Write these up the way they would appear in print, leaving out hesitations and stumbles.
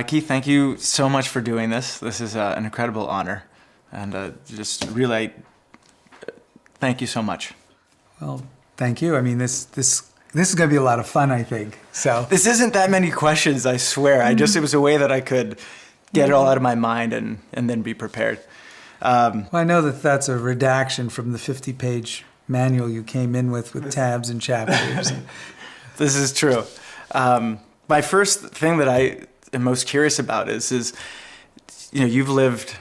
Keith, thank you so much for doing this. This is an incredible honor. And just really, thank you so much. Well, thank you. I mean, this is going to be a lot of fun, I think. So this isn't that many questions, I swear. It was a way that I could get it all out of my mind and then be prepared. Well, I know that's a redaction from the 50-page manual you came in with tabs and chapters. This is true. My first thing that I am most curious about is you've lived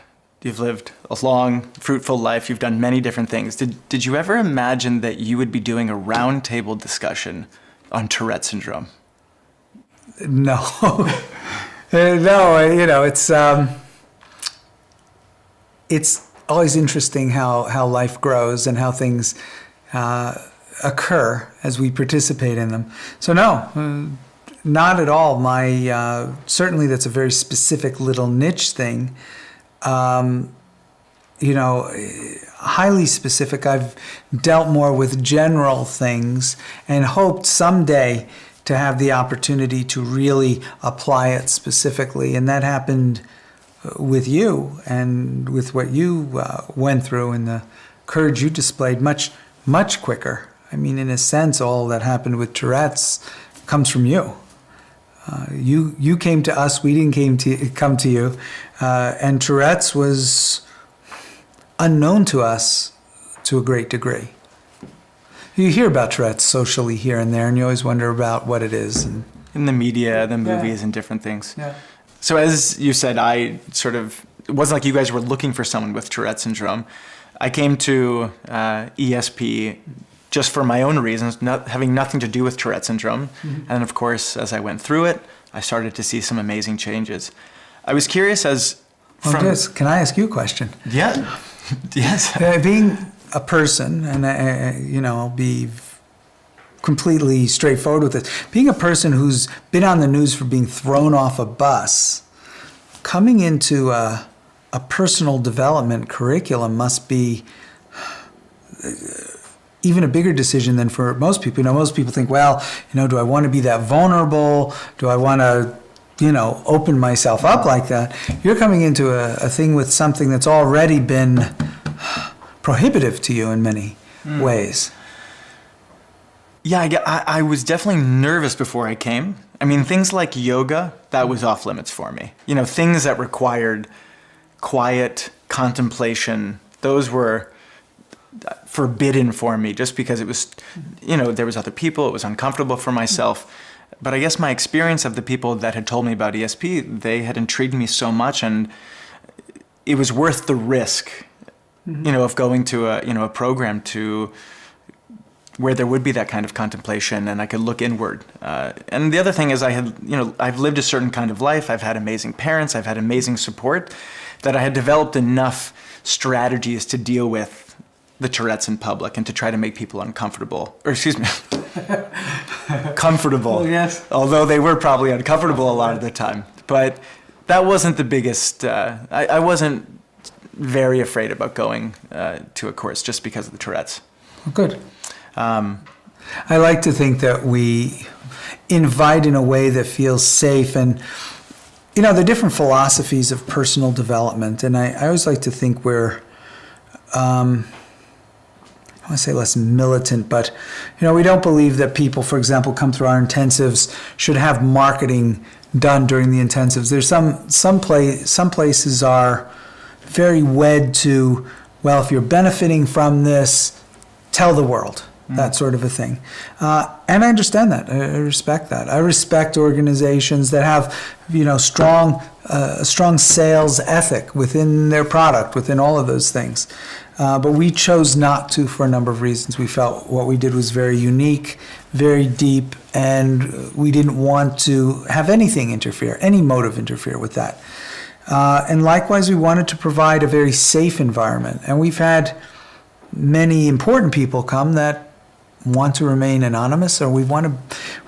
a long, fruitful life. You've done many different things. Did you ever imagine that you would be doing a roundtable discussion on Tourette syndrome? No. No, it's always interesting how life grows and how things occur as we participate in them. So no, not at all. Certainly that's a very specific little niche thing. Highly specific. I've dealt more with general things and hoped someday to have the opportunity to really apply it specifically. And that happened with you and with what you went through and the courage you displayed much, much quicker. I mean, in a sense, all that happened with Tourette's comes from you. You came to us, we didn't come to you. And Tourette's was unknown to us to a great degree. You hear about Tourette's socially here and there, and you always wonder about what it is. In the media, the movies, and different things. Yeah. So as you said, it wasn't like you guys were looking for someone with Tourette syndrome. I came to ESP just for my own reasons, having nothing to do with Tourette syndrome. Mm-hmm. And of course, as I went through it, I started to see some amazing changes. I was curious Can I ask you a question? Yeah. Yes. Being a person, and I'll be completely straightforward with it. Being a person who's been on the news for being thrown off a bus, coming into a personal development curriculum must be even a bigger decision than for most people. Most people think, well, do I want to be that vulnerable? Do I want to, open myself up like that? You're coming into a thing with something that's already been prohibitive to you in many ways. Yeah, I was definitely nervous before I came. I mean, things like yoga, that was off limits for me. Things that required quiet contemplation, those were forbidden for me just because it was, there was other people, it was uncomfortable for myself. But I guess my experience of the people that had told me about ESP, they had intrigued me so much, and it was worth the risk, of going to a program where there would be that kind of contemplation and I could look inward. And the other thing is I've lived a certain kind of life. I've had amazing parents. I've had amazing support that I had developed enough strategies to deal with the Tourette's in public and to try to make people comfortable. Well, yes. Although they were probably uncomfortable a lot of the time. But that wasn't the biggest, I wasn't very afraid about going to a course just because of the Tourette's. Good. I like to think that we invite in a way that feels safe, and there are different philosophies of personal development, and I always like to think we're I want to say less militant, but we don't believe that people, for example, come through our intensives should have marketing done during the intensives. There's some places are very wed to, well, if you're benefiting from this, tell the world. That sort of a thing. And I understand that. I respect that. I respect organizations that have, a strong sales ethic within their product, within all of those things. But we chose not to for a number of reasons. We felt what we did was very unique, very deep, and we didn't want to have anything interfere, any motive interfere with that. And likewise, we wanted to provide a very safe environment. And we've had many important people come that want to remain anonymous, or we want to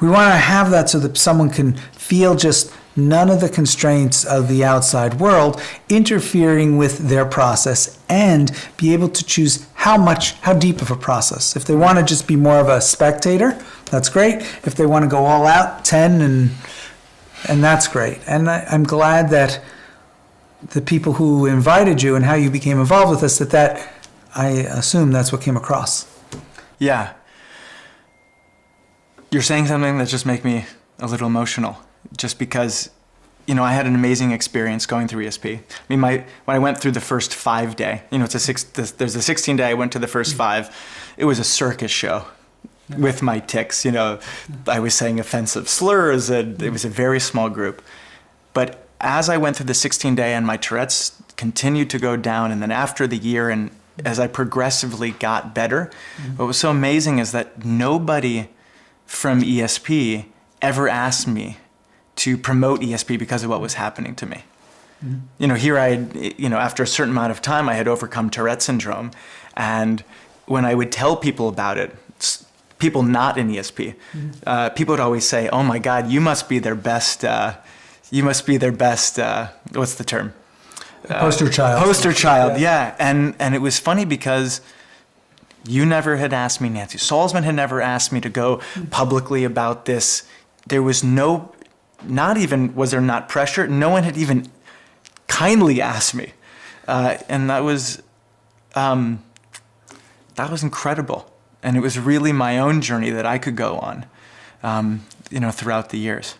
have that so that someone can feel just none of the constraints of the outside world interfering with their process, and be able to choose how deep of a process. If they want to just be more of a spectator, that's great. If they want to go all out, 10 and And that's great. And I'm glad that the people who invited you and how you became involved with us, that I assume that's what came across. Yeah. You're saying something that just makes me a little emotional, just because, I had an amazing experience going through ESP. I mean, when I went through the first 5 day, there's a 16 day, I went to the first 5. It was a circus show with my tics. I was saying offensive slurs, and it was a very small group. But as I went through the 16 day and my Tourette's continued to go down, and then after the year, and as I progressively got better, what was so amazing is that nobody from ESP ever asked me to promote ESP because of what was happening to me. Here after a certain amount of time, I had overcome Tourette syndrome. And when I would tell people about it, people not in ESP, people would always say, "Oh my God, you must be their best, what's the term? Poster child. Poster child, yeah. And it was funny because you never had asked me, Nancy Salzman had never asked me to go publicly about this. There was was there not pressure? No one had even kindly asked me. And that was incredible. And it was really my own journey that I could go on, throughout the years.